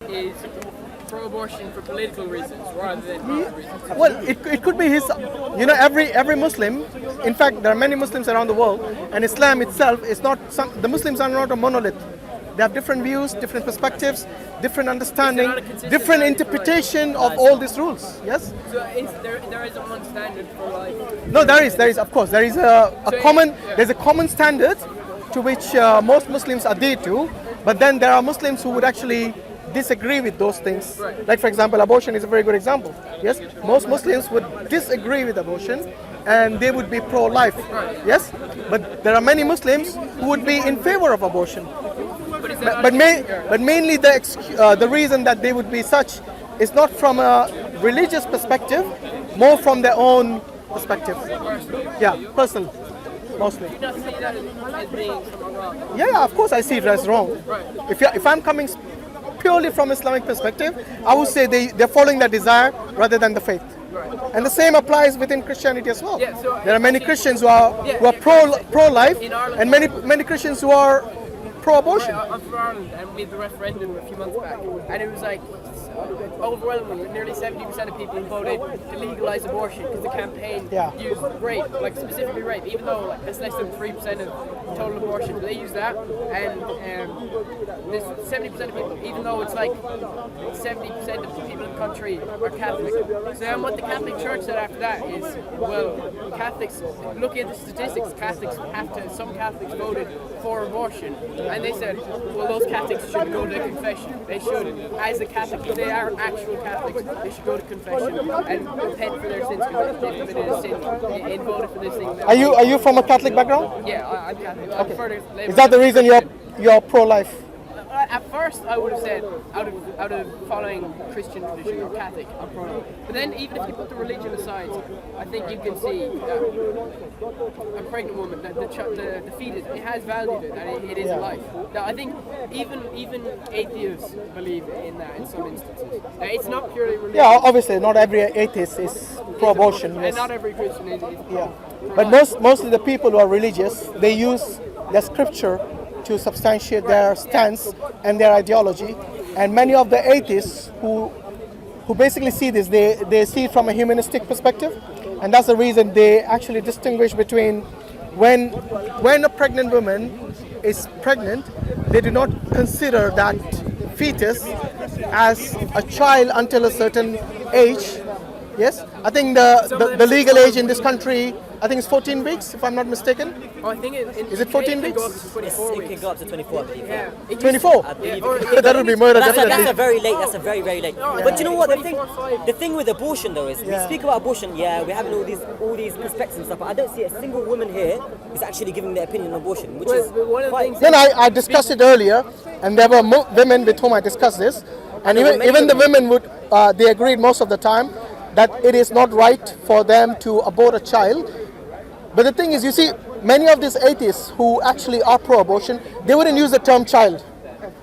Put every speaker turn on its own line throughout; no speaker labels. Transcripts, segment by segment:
is pro-abortion for political reasons rather than health reasons.
Well, it could be his, every Muslim, in fact, there are many Muslims around the world, and Islam itself is not, the Muslims are not a monolith. They have different views, different perspectives, different understanding, different interpretation of all these rules, yes?
So there isn't one standard for life?
No, there is, of course. There is there's a common standard to which most Muslims adhere to, but then there are Muslims who would actually disagree with those things.
Right.
Like, for example, abortion is a very good example. Yes, most Muslims would disagree with abortion and they would be pro-life.
Right.
Yes, but there are many Muslims who would be in favor of abortion. But mainly the reason that they would be such is not from a religious perspective, more from their own perspective. Yeah, personal, mostly.
Do you not see that as being something wrong?
Yeah, of course I see it as wrong.
Right.
If I'm coming purely from Islamic perspective, I would say they're following their desire rather than the faith.
Right.
And the same applies within Christianity as well.
Yeah, so
there are many Christians who are pro-life, and many Christians who are pro-abortion.
Right, I'm from Ireland, and we had the referendum a few months back, and it was like overwhelmingly, nearly 70% of people voted to legalise abortion because the campaign used rape, like specifically rape, even though it's less than 3% of total abortion. They use that, and there's 70% of people, even though it's like 70% of the people in the country are Catholic. So then what the Catholic Church said after that is, well, Catholics, looking at the statistics, some Catholics voted for abortion, and they said, well, those Catholics shouldn't go to confession. They should, as a Catholic, if they are actual Catholics, they should go to confession and repent for their sins because they committed a sin and voted for this thing.
Are you from a Catholic background?
Yeah, I'm Catholic.
Okay. Is that the reason you're pro-life?
At first, I would have said, out of following Christian tradition or Catholic, I'm pro-life. But then, even if you put the religion aside, I think you can see that a pregnant woman, the fetus, it has value, that it is a life. Now, I think even atheists believe in that in some instances. Now, it's not purely religious.
Yeah, obviously, not every atheist is pro-abortion.
And not every Christian is
yeah. But mostly the people who are religious, they use the scripture to substantiate their stance and their ideology, and many of the atheists who basically see this, they see it from a humanistic perspective, and that's the reason they actually distinguish between when a pregnant woman is pregnant, they do not consider that fetus as a child until a certain age. Yes, I think the legal age in this country, I think it's 14 weeks, if I'm not mistaken.
Oh, I think
is it 14 weeks?
It can go up to 24, I believe.
Yeah.
24? That would be murder, definitely.
That's a very late. That's a very, very late. But you know what? The thing with abortion, though, is we speak about abortion. Yeah, we're having all these perspectives and stuff. But I don't see a single woman here is actually giving their opinion on abortion, which is
one of the things.
Then I discussed it earlier, and there were women with whom I discussed this, and even the women would they agreed most of the time that it is not right for them to abort a child. But the thing is, you see, many of these atheists who actually are pro-abortion, they wouldn't use the term child.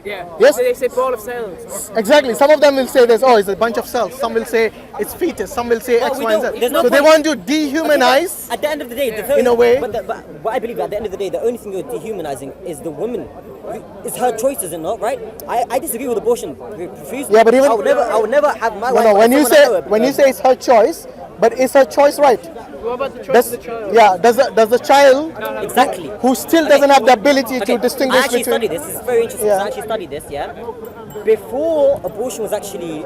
Yeah.
Yes?
They say ball of cells.
Exactly. Some of them will say it's a bunch of cells. Some will say it's fetus. Some will say X, Y, and Z. So they want to dehumanize.
At the end of the day,
in a way.
But what I believe, at the end of the day, the only thing you're dehumanizing is the woman. It's her choice, is it not? Right? I disagree with abortion.
Yeah, but even
I would never have my wife.
When you say it's her choice, but is her choice right?
What about the choice of the child?
Yeah, does the child
exactly
who still doesn't have the ability to distinguish
I actually studied this. It's very interesting. I actually studied this. Yeah, before abortion was actually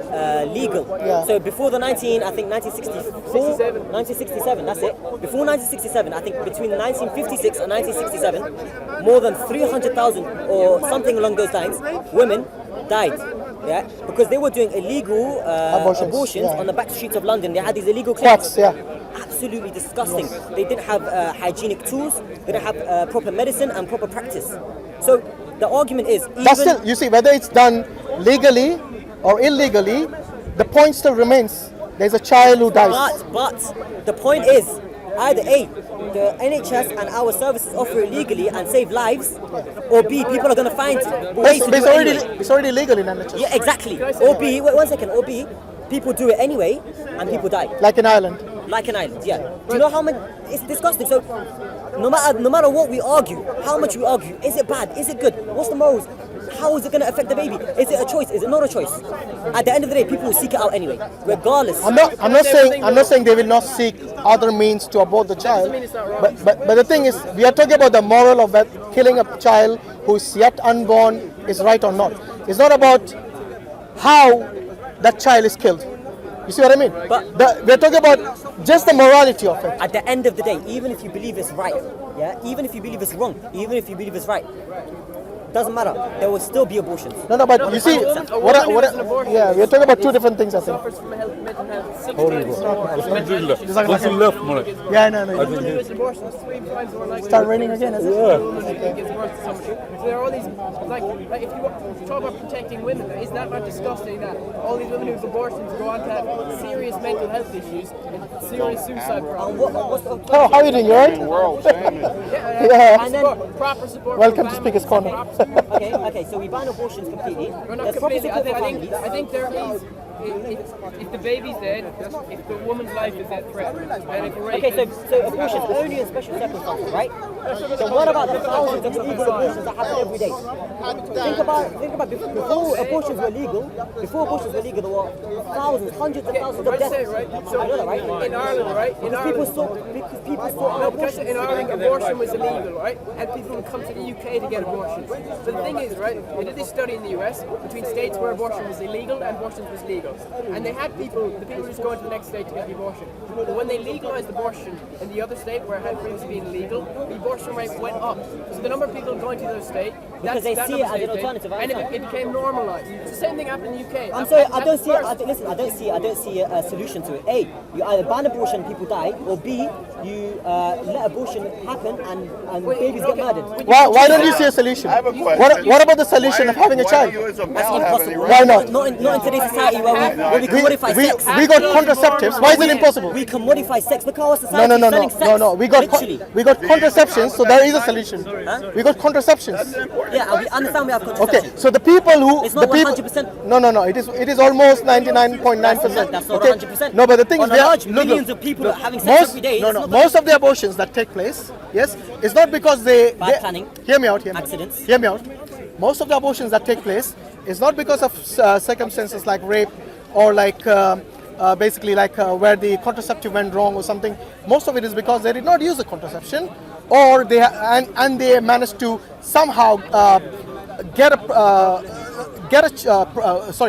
legal.
Yeah.
So before the 1967. That's it. Before 1967, I think between 1956 and 1967, more than 300,000 or something along those lines, women died. Yeah, because they were doing illegal abortions on the back streets of London. They had these illegal clinics. Absolutely disgusting. They didn't have hygienic tools. They didn't have proper medicine and proper practice. So the argument is,
that's still, you see, whether it's done legally or illegally, the point still remains. There's a child who dies.
But the point is, either A, the NHS and our services offer it legally and save lives, or B, people are going to find ways to do it anyway.
It's already legal in NHS.
Yeah, exactly. Or B, wait 1 second, or B, people do it anyway and people die.
Like in Ireland.
Yeah. Do you know how many? It's disgusting. So no matter what we argue, how much we argue, is it bad? Is it good? What's the morals? how is it going to affect the baby? Is it a choice? Is it not a choice? At the end of the day, people will seek it out anyway, regardless.
I'm not saying they will not seek other means to abort the child. But the thing is, we are talking about the moral of that killing a child who is yet unborn is right or not. It's not about how that child is killed. You see what I mean?
But
we're talking about just the morality of it.
at the end of the day, even if you believe it's right, yeah, even if you believe it's wrong, even if you believe it's right, doesn't matter. There will still be abortions.
No, but you see, yeah, we're talking about two different things, I think.
Suffers from mental health.
Jazak Allah Khair. Yeah, no.
A woman who has an abortion is 3 times more likely.
Start raining again, is it?
Yeah. Gives birth to somebody. So there are all these, like if you talk about protecting women, is that not disgusting that all these women who have abortions go on to have serious mental health issues and serious suicide problems?
How are you doing? You alright?
Yeah. And then proper support.
Welcome to Speaker's Corner.
Okay, so we ban abortions completely.
We're not completely. I think there is. If the baby's dead, if the woman's life is at threat, and if rape.
Okay, so abortions only in special circumstances, right? So what about the thousands of illegal abortions that happen every day? Think about before abortions were legal. Before abortions were legal, there were thousands, hundreds of thousands of deaths.
Right? So
I know that, right?
In Ireland, right? In
People
Ireland.
saw
No, because
abortions.
in Ireland abortion was illegal, right? And people would come to the UK to get abortions. So the thing is, right, they did this study in the US between states where abortion was illegal and abortion was legal. And they had the people just going to the next state to get the abortion. But when they legalized abortion in the other state where it had previously been illegal, the abortion rate went up. So the number of people going to those states,
Because they see it as an alternative.
and it became normalized. It's the same thing happened in the UK.
I'm sorry, I don't see a solution to it. A, you either ban abortion, people die, or B, you let abortion happen and babies get murdered.
Why don't you see a solution?
I have a question.
What about the solution of having a child?
That's impossible.
Why not?
Not in today's society where we commodify sex.
We got contraceptives. Why is it impossible?
We commodify sex. Look how our society is selling sex.
No. We got contraceptions, so there is a solution. We got contraceptions.
Yeah, we understand we have contraception.
Okay, so the people who
It's not 100%.
No. It is almost 99.9%.
That's not
Okay?
100%.
No, but the thing
On
is,
a large millions of people having sex every day.
Most of the abortions that take place, yes, it's not because
Bad planning.
Hear me out.
Accidents.
Hear me out. Most of the abortions that take place is not because of circumstances like rape or like basically like where the contraceptive went wrong or something. Most of it is because they did not use the contraception, or they they managed to somehow get a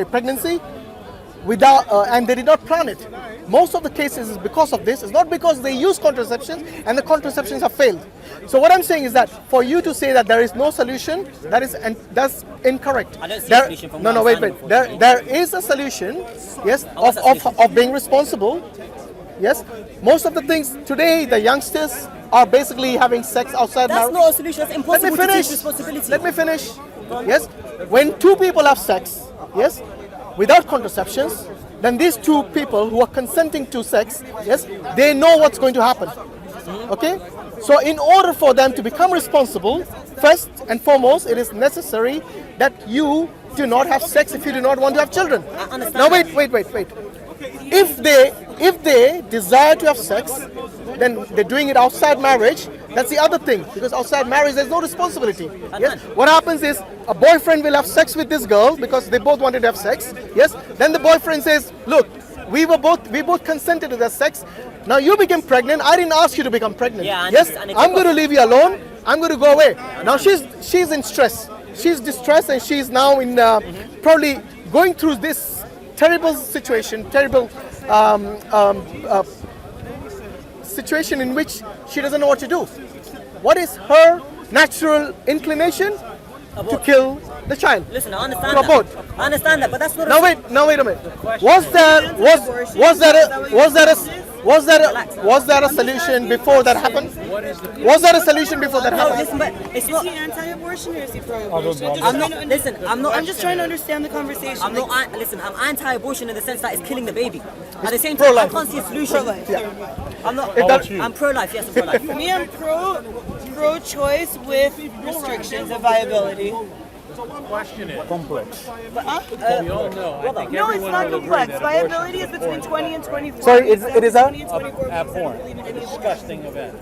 pregnancy without and they did not plan it. Most of the cases is because of this. It's not because they use contraceptions and the contraceptions have failed. So what I'm saying is that for you to say that there is no solution, that's incorrect.
I don't see a solution from
No, wait. There is a solution, yes, of being responsible. Yes, most of the things today, the youngsters are basically having sex outside marriage.
That's not a solution. That's impossible to take responsibility.
Let me finish. Yes, when two people have sex, yes, without contraceptions, then these two people who are consenting to sex, yes, they know what's going to happen. Okay? So in order for them to become responsible, first and foremost, it is necessary that you do not have sex if you do not want to have children.
I understand.
Now wait. If they desire to have sex, then they're doing it outside marriage. That's the other thing, because outside marriage there's no responsibility. Yes. What happens is a boyfriend will have sex with this girl because they both wanted to have sex. Yes. Then the boyfriend says, "Look, we both consented to that sex. Now you became pregnant. I didn't ask you to become pregnant. Yes. I'm going to leave you alone. I'm going to go away." Now she's in stress. She's distressed, and she's now in probably going through this terrible situation, situation in which she doesn't know what to do. What is her natural inclination? To kill the child.
Listen, I understand
to abort.
that. I understand that, but that's not.
Now wait a minute. Was there a solution before that happened? Was there a solution before that happened?
Listen, but it's not.
Is he anti-abortion or is he pro-abortion? I'm just trying to understand the conversation.
I'm anti-abortion in the sense that it's killing the baby. At the same time,
pro-life.
I can't see a solution.
Pro-life.
Yeah.
I'm not. I'm pro-life. Yes, I'm pro-life.
For me, I'm pro-choice with restrictions and viability.
question is,
complex.
we all know, I think
No, it's
everyone
not
would agree
complex.
that
Viability is
abortion
between 20 and 24.
Sorry, it is a-
20 and 24 weeks.
abhorrent, a disgusting event.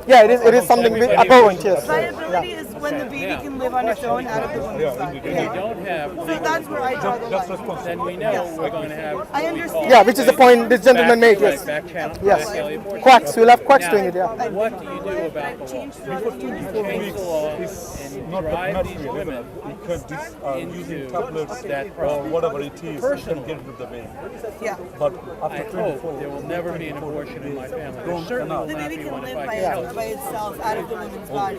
Yeah, it is something abhorrent, yes.
Viability is when the baby can live on its own out of the woman's body.
If we don't have
So that's where I draw the line.
then we know we're going to have.
I understand.
Yeah, which is the point this gentleman made, yes.
Back channel,
Yes.
back alley abortion.
Quacks, we'll have quacks
Now,
doing it, yeah.
what do you do about the law?
Before 24
Change
weeks
the law
is
and
not
drive
that
these
material.
women
Because these are
into
using tablets
that
or
problem.
whatever it is, you can
Personally.
get rid of the baby.
Yeah.
But
I
after 24
hope there will never be an abortion in my family. There certainly will
The
not
baby
be
can
one if
live
I
by,
can help.
by itself out of the woman's body.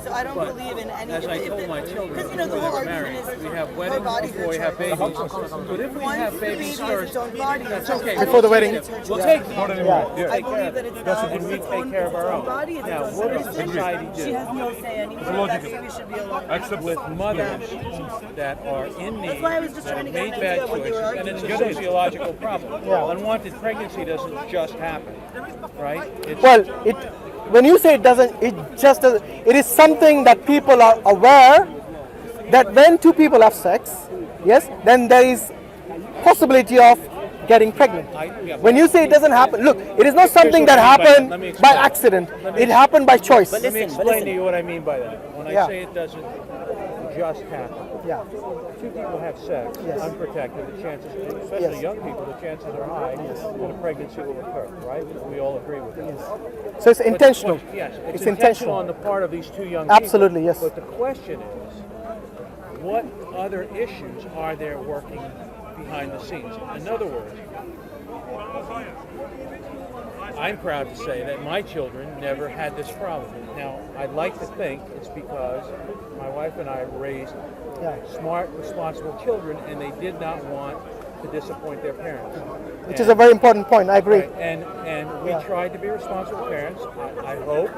So I don't believe in any.
As I told my children,
because you know the
before
whole
they get
argument
married,
is
we have
her
weddings
body's
before we
her
have
choice.
babies. But if we
Once
have
the baby
babies
has
first,
its own body,
that's
I
okay.
don't
Before the
believe
wedding.
that it's her
We'll
choice.
take
Not
it.
anymore.
I
Yes.
believe that it's
And
valid.
we
It's
take
own-
care of our
it's its
own.
body, it's
Now,
its
what
own
does
decision.
society
She
do?
has no say anymore. That
logical.
baby should be alone.
Except
With mothers that are in need,
That's why I was just
that
trying
have
to get
made
an
bad
idea what you were
choices, and it's a
arguing.
sociological problem. Unwanted pregnancy doesn't just happen, right? It's,
Well, when you say it doesn't, it just doesn't. It is something that people are aware that when two people have sex, yes, then there is possibility of getting pregnant. When you say it doesn't happen, look, it is not something that happened by accident. It happened by choice.
let me
Listen,
explain to you what I mean by that. When I
Yeah.
say it doesn't just happen,
Yeah.
two people have sex,
Yes.
unprotected, the chances, especially
Yes.
young people, the chances are high that a pregnancy will occur, right? We all agree with that.
So it's intentional.
Yes,
It's
intentional
intentional.
on the part of these two young
Absolutely,
people.
yes.
But the question is, what other issues are there working behind the scenes? In other words, I'm proud to say that my children never had this problem. Now, I'd like to think it's because my wife and I raised smart, responsible children, and they did not want to disappoint their parents.
Which is a very important point. I agree.
Right, and we tried to be responsible parents. I hope,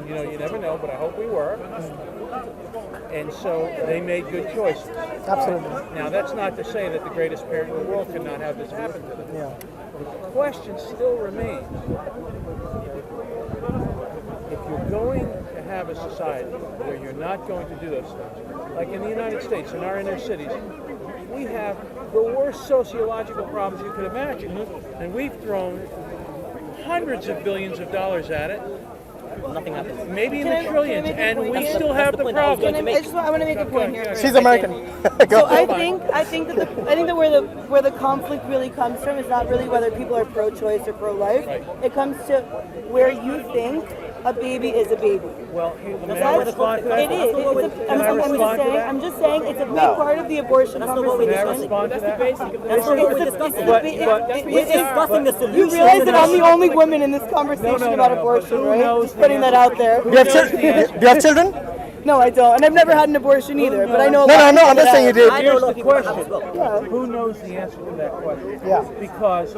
you never know, but I hope we were. And so they made good choices.
Absolutely.
Now, that's not to say that the greatest parent in the world could not have this happen to them.
Yeah.
The question still remains. If you're going to have a society where you're not going to do those things, like in the United States, in our inner cities, we have the worst sociological problems you could imagine. And we've thrown hundreds of billions of dollars at it,
Nothing happens.
maybe in
Can
the
I
trillions,
make a
and
point
we
here?
still
That's
have
the
the
point I was
problem.
going to make.
I want to make a point here.
She's American.
So
Go.
I think that where the conflict really comes from is not really whether people are pro-choice or pro-life.
Right.
It comes to where you think a baby is a baby.
Well, may I
That's,
respond to that?
it is.
Can I respond to that?
I'm just saying it's a big part of the abortion
That's not what we're
May I
conversation.
respond to that?
That's not what we're discussing.
But-
We're discussing the solution.
You realize that I'm the
to
only woman in this conversation
No,
about
but
abortion,
who
right?
knows
Just putting
the
that out there.
Do you have children?
No, I don't, and I've never had an abortion either. But I know.
No, I'm not saying you did.
I know a
Here's
lot
the
of people that have
question.
as well.
Who knows the answer to that question?
Yeah.
Because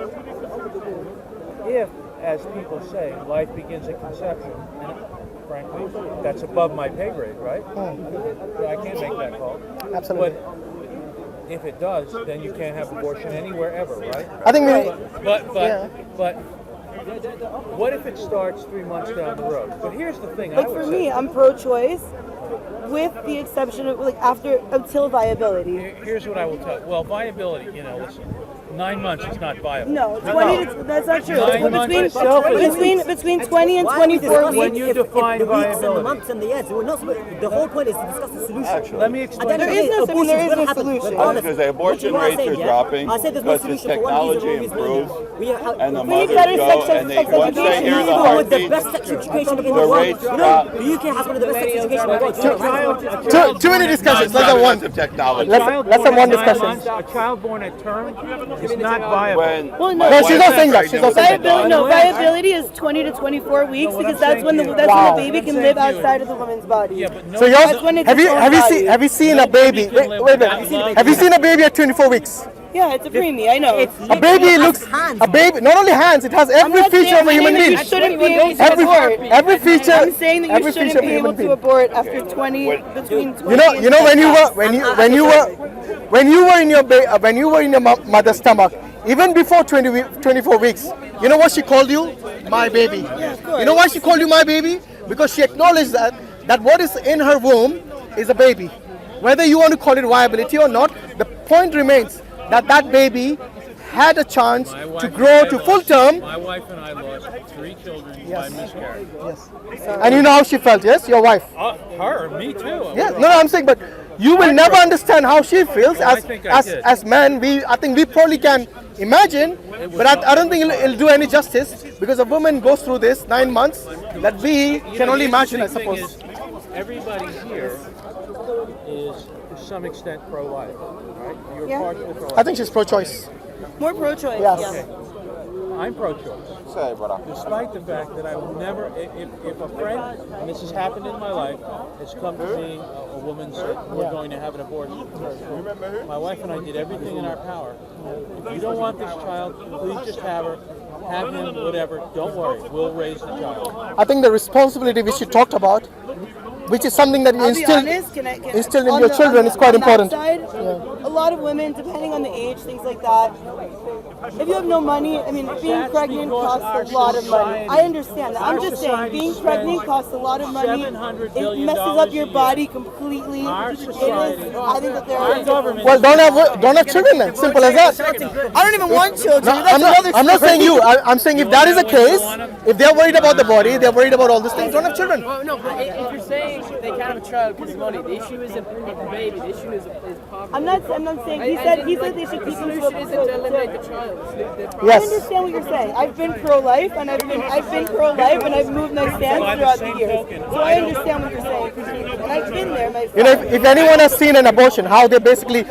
if, as people say, life begins at conception, and frankly, that's above my pay grade, right? I can't make that call.
Absolutely.
But if it does, then you can't have abortion anywhere ever, right?
I think
But what if it starts 3 months down the road? But here's the thing.
Like for me, I'm pro-choice, with the exception of until viability.
Here's what I will tell you. Well, viability, listen, 9 months is not viable.
No, 20. That's not true.
9 months.
Between 20 and 24
When
weeks.
you define
the weeks and the
viability.
months and the years, we're not. The whole point is to discuss the solution.
Let me
At the
explain.
end of the
There is
day,
no-
abortion's
there is
gonna
no
happen
solution.
regardless.
Because the abortion
What you are
rates
saying,
are
yeah?
dropping
I said there's no
because the
solution for one reason or
technology
reason only.
improves
We have,
and the
We need
mothers
better
go
sex
and they
education.
once they hear the
even with the
heartbeat,
best sex education in the
the
world,
rates drop.
the UK has one of the best sex education in the world. You know, right?
Too many discussions. Let's have one.
of technology.
Let's have one discussion.
A child born at term is not viable.
When
no,
my
she's
wife
not
got
saying that.
pregnant
She's not
with
saying
my
that.
daughter,
Viability is 20 to 24 weeks
No, what
because
I'm
that's when the
saying
that's
to you-
when
Wow.
the baby
What
can
I'm
live
saying to you
outside of the woman's body.
Yeah, but no,
So
That's when it's
have you
its own
have you
value.
seen have you seen a baby? Wait a minute. Have you seen a baby at 24 weeks?
Yeah, it's a preemie. I know.
A baby looks
hands.
a baby. Not only hands, it has
I'm
every
not
feature
saying
of a human
that
being.
you shouldn't be able to
Every
abort.
every feature.
I'm saying that you
every
shouldn't
feature of a
be able
human
to
being.
abort after 20 between 20
You know when you were in your mother's stomach, even before 24 weeks, you know what she called you? My baby. You know why she called you my baby? Because she acknowledged that what is in her womb is a baby. whether you want to call it viability or not, the point remains that that baby had a chance to grow to full term.
My wife and I lost 3 children by miscarriage.
Yes. And you know how she felt, yes? Your wife.
Her, me too.
Yeah, no, I'm saying, but you will never understand how she feels.
I think I did.
As men, I think we probably can imagine, but I don't think it'll do any justice, because a woman goes through this 9 months that we can only imagine, I suppose.
Everybody here is to some extent pro-life, right? You're
Yeah.
partial pro-life.
I think she's pro-choice.
More pro-choice.
Yes.
Yeah.
I'm pro-choice. Despite the fact that I will never, if a friend, and this has happened in my life, has come to me, a woman said, we're going to have an abortion. My wife and I did everything in our power. If you don't want this child, please just have her, have him, whatever. Don't worry, we'll raise the child.
I think the responsibility which you talked about, which is something that you
I'll be
instilled
honest,
instilled in
on
your
the-
children
on
is
the-
quite
on that
important.
Side, a lot of women, depending on the age, things like that. If you have no money, I mean, being
That's
pregnant
because
costs a
our
lot of money.
society-
I understand that. I'm
our
just saying,
society
being
spends
pregnant costs a lot of money.
$700
It
billion
messes
a
up your
year.
body completely.
Our
It is-
society,
I think that there
our
are
government.
Well, don't have children then. Simple as that.
I don't even want children.
No,
That's another
I'm not
story.
saying you. I'm saying if that is the case, if they're worried about the body, they're worried about all these things, don't have children.
Well, no, but if you're saying they can't have a child because of money, the issue isn't the baby. The issue is poverty.
I'm not saying. He said they should
The
keep them to
solution isn't to eliminate
a.
the child.
I
Yes.
understand what you're saying. I've been pro-life, and I've been pro-life, and I've moved my stance
By the
throughout the
same
years.
token,
So I understand what you're saying completely, and I've been there myself.
You know, if anyone has seen an abortion, how they basically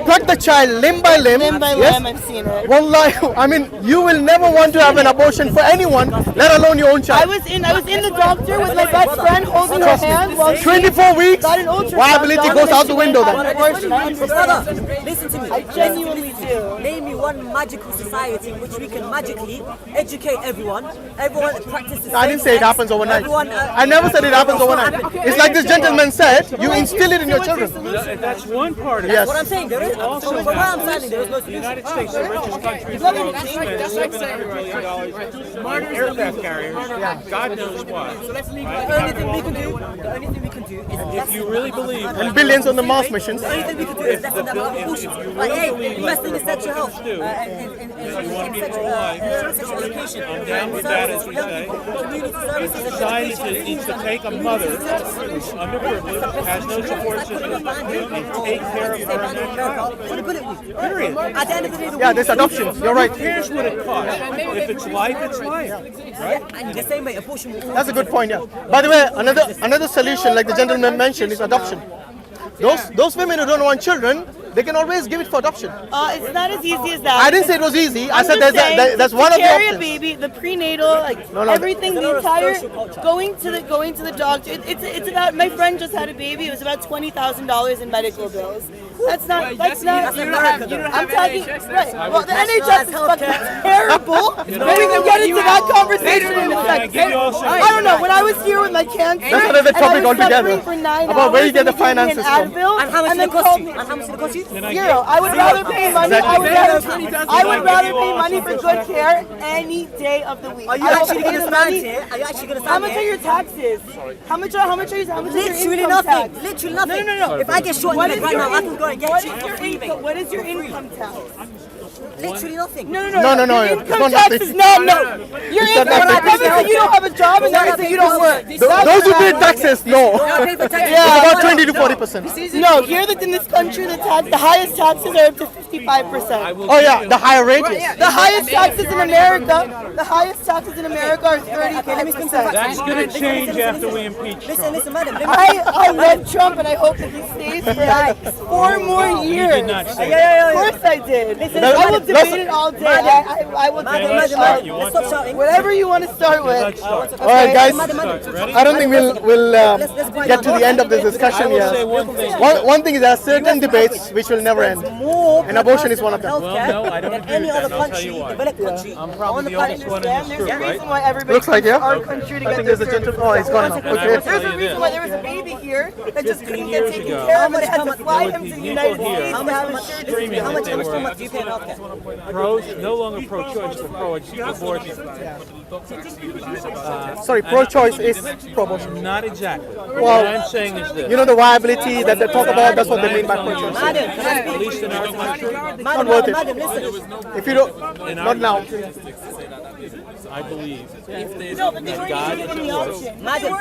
pluck the child limb by limb.
Limb by
yes?
limb, I've seen it.
Wallahi, I mean, you will never want to have an abortion for anyone, let alone your own
I
child.
was in the doctor with my best friend holding her hand while she
24 weeks,
got an ultrasound
viability
done
goes
and
out
she
the
went
window
to have
then.
an abortion. I
Brother,
understand.
listen to me.
I genuinely do.
Name me one magical society in which we can magically educate everyone. Everyone practices.
I didn't say it happens overnight.
Everyone,
I never said it happens overnight. It's like this gentleman said, you instill it in your children.
That's one part of it.
Yes.
What I'm saying, there is.
Also,
From where I'm standing, there is no
the
solution.
United States, the richest country in the world,
That's
spends
like
$700 billion on aircraft carriers. God knows why.
So let's leave
The only thing we can do, is
If you really believe
And
that
billions on the Mars missions.
the only thing we can do is lessen that abortion. Like, hey, investing in sexual health, and sexual education.
I'm down with that, as we say.
Community services.
Society needs to take a mother, underprivileged, has no support system, and take care of her. Period.
At the end of the day,
Yeah, there's adoption. You're right.
Who cares what it costs? If it's life, it's life.
and the same way, abortion will
That's a good point, yeah. By the way, another solution, like the gentleman mentioned, is adoption. Those women who don't want children, they can always give it for adoption.
It's not as easy as that.
I didn't say it was easy. I
I'm
said
just saying,
that's
to
one of the
carry a
options.
baby, the prenatal, like
no.
everything, the entire going to the doctor. It's about. My friend just had a baby. It was about $20,000 in medical bills. That's not. That's not.
You don't have
I'm talking.
NHS,
Right.
that's
Well, the NHS is fucking terrible. Maybe we can get into that conversation in a second. I don't know. When I was here with my cancer,
That's another
and I
topic
was
altogether.
suffering for 9
About where
hours,
you get the
and they gave me
finances
an
from.
Advil,
And how much
and
did
then
it cost
called
you?
me.
And how much did it cost you?
Zero. I would rather pay money. I would rather pay money for good care any day of the week.
Are you
I will
actually
pay
going to
the
stand
money.
here? Are you actually going to
How
stand
much are
here?
your taxes? How much is your
Literally
income
nothing.
tax?
Literally nothing.
No.
If I get shot in
What
the
is
leg right
your
now, I can go and get
what
you.
is your income? What is your income tax?
Literally nothing.
No.
Your
It's
income
not
tax
nothing.
is not no. Your
It's not
income
nothing.
tax is that you don't have a job and that means you don't work.
Those who pay taxes, no.
I pay for taxes.
It's about 20 to 40%.
No, here in this country, the highest taxes are up to 55%.
Oh yeah, the higher rates.
The highest taxes in America, are 35%.
That's going to change after we impeach Trump.
Listen, madam.
I love Trump and I hope that he stays for like 4 more years.
did not say
Of course I did. Listen, I will debate it all day. I will debate it all day.
Let's stop shouting.
Whatever you want to start with.
Let's start.
All right, guys.
Ready?
I don't think we'll get to the end of this discussion
I will say
yet.
one thing.
One thing is there are certain debates which will never end.
More
And abortion is one of them.
Well, no, I don't
than
agree
any
with that,
other
and I'll tell
country,
you why.
developed country
I'm
on
probably
the
the
planet.
oldest one in
There's
this
a
group,
reason
right?
why everybody
Looks like,
comes to
yeah.
our country to
I
get
think
their
there's a
services.
gentleman. Oh, he's gone now.
And I will
Okay.
tell
There's a
you
reason
this.
why there was a baby here that just couldn't get taken
ago.
care of, and they had to fly him to the
people
United
here
States to have a
screaming
How
that
much
they were
do you pay in healthcare?
no longer pro-choice, but pro-abortion.
Sorry, pro-choice is pro-abortion.
Not exactly.
Well,
what I'm saying is this.
You know the viability that they talk about. That's what they mean by pro-choice.
Madam, can I
At
speak?
least in our country,
Madam,
worth it.
madam, listen.
If you don't,
in
not
our
now.
country, I believe
No, but they weren't
God
even
is
given the
at work.
option.
Madam,